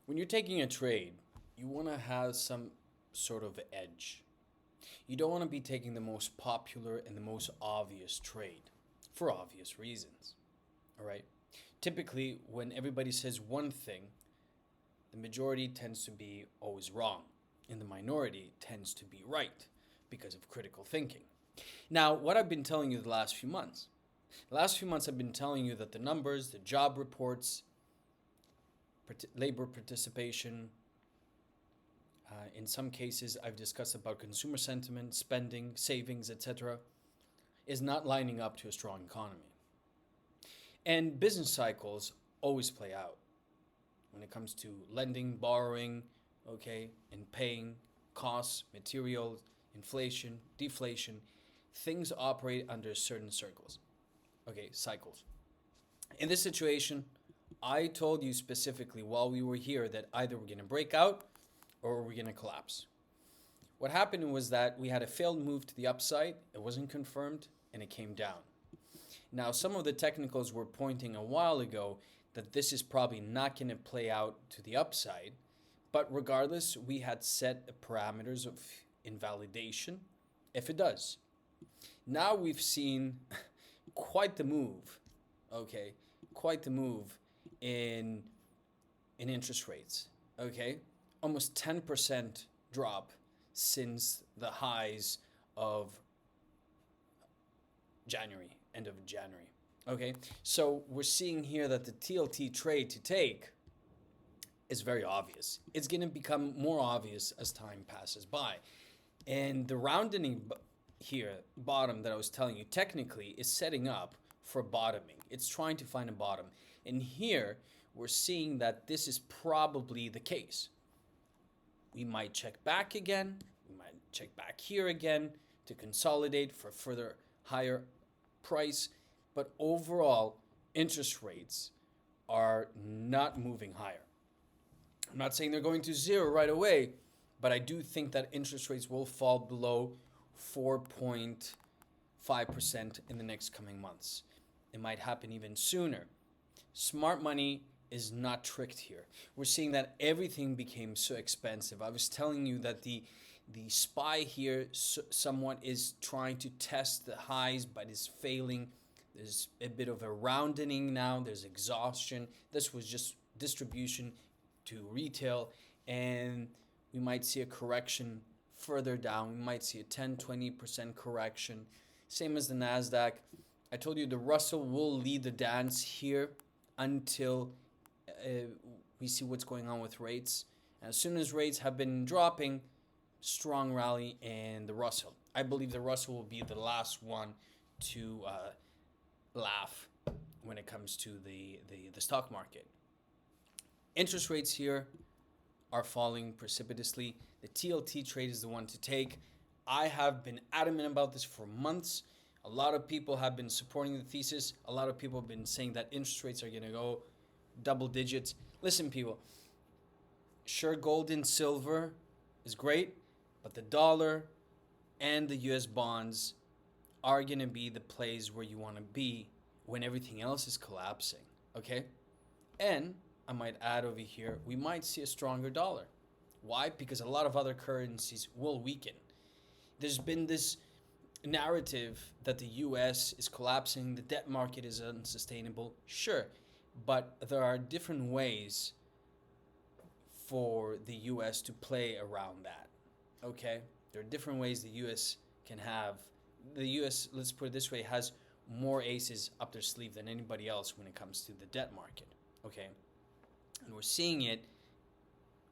When you're taking a trade, you want to have some sort of edge. You don't want to be taking the most popular and the most obvious trade for obvious reasons. All right? Typically, when everybody says one thing, the majority tends to be always wrong, and the minority tends to be right because of critical thinking. Now, what I've been telling you the last few months I've been telling you that the numbers, the job reports, labor participation, in some cases I've discussed about consumer sentiment, spending, savings, etc., is not lining up to a strong economy. And business cycles always play out when it comes to lending, borrowing, okay, and paying, costs, materials, inflation, deflation. Things operate under certain cycles. In this situation, I told you specifically while we were here that either we're going to break out or we're going to collapse. What happened was that we had a failed move to the upside, it wasn't confirmed, and it came down. Now, some of the technicals were pointing a while ago that this is probably not going to play out to the upside, but regardless, we had set parameters of invalidation if it does. Now we've seen quite the move, okay? Quite the move in interest rates, okay? Almost 10% drop since the highs of January, end of January. Okay, so we're seeing here that the TLT trade to take is very obvious. It's going to become more obvious as time passes by. And the rounding here, bottom that I was telling you, technically is setting up for bottoming. It's trying to find a bottom. And here we're seeing that this is probably the case. We might check back again. We might check back here again to consolidate for further higher price. But overall, interest rates are not moving higher. I'm not saying they're going to zero right away, but I do think that interest rates will fall below 4.5% in the next coming months. It might happen even sooner. Smart money is not tricked here. We're seeing that everything became so expensive. I was telling you that the SPY here somewhat is trying to test the highs, but is failing. There's a bit of a rounding now. There's exhaustion. This was just distribution to retail, and we might see a correction further down. We might see a 10-20% correction. Same as the NASDAQ. I told you the Russell will lead the dance here until we see what's going on with rates. And as soon as rates have been dropping, strong rally in the Russell. I believe the Russell will be the last one to laugh when it comes to the stock market. Interest rates here are falling precipitously. The TLT trade is the one to take. I have been adamant about this for months. A lot of people have been supporting the thesis. A lot of people have been saying that interest rates are going to go double digits. Listen, people, sure, gold and silver is great, but the dollar and the US bonds are going to be the place where you want to be when everything else is collapsing, okay? And I might add over here, we might see a stronger dollar. Why? Because a lot of other currencies will weaken. There's been this narrative that the US is collapsing, the debt market is unsustainable. Sure, but there are different ways for the US to play around that, okay? There are different ways the US can have. The US, let's put it this way, has more aces up their sleeve than anybody else when it comes to the debt market, okay? And we're seeing it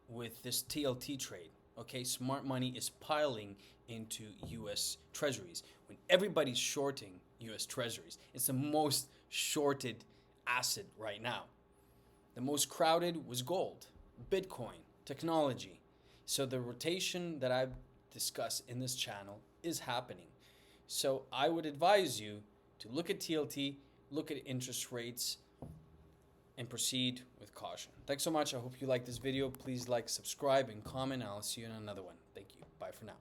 with this TLT trade, okay? Smart money is piling into US treasuries. When everybody's shorting US treasuries, it's the most shorted asset right now. The most crowded was gold, Bitcoin, technology. So the rotation that I've discussed in this channel is happening. So I would advise you to look at TLT, look at interest rates, and proceed with caution. Thanks so much. I hope you like this video. Please like, subscribe, and comment. I'll see you in another one. Thank you. Bye for now.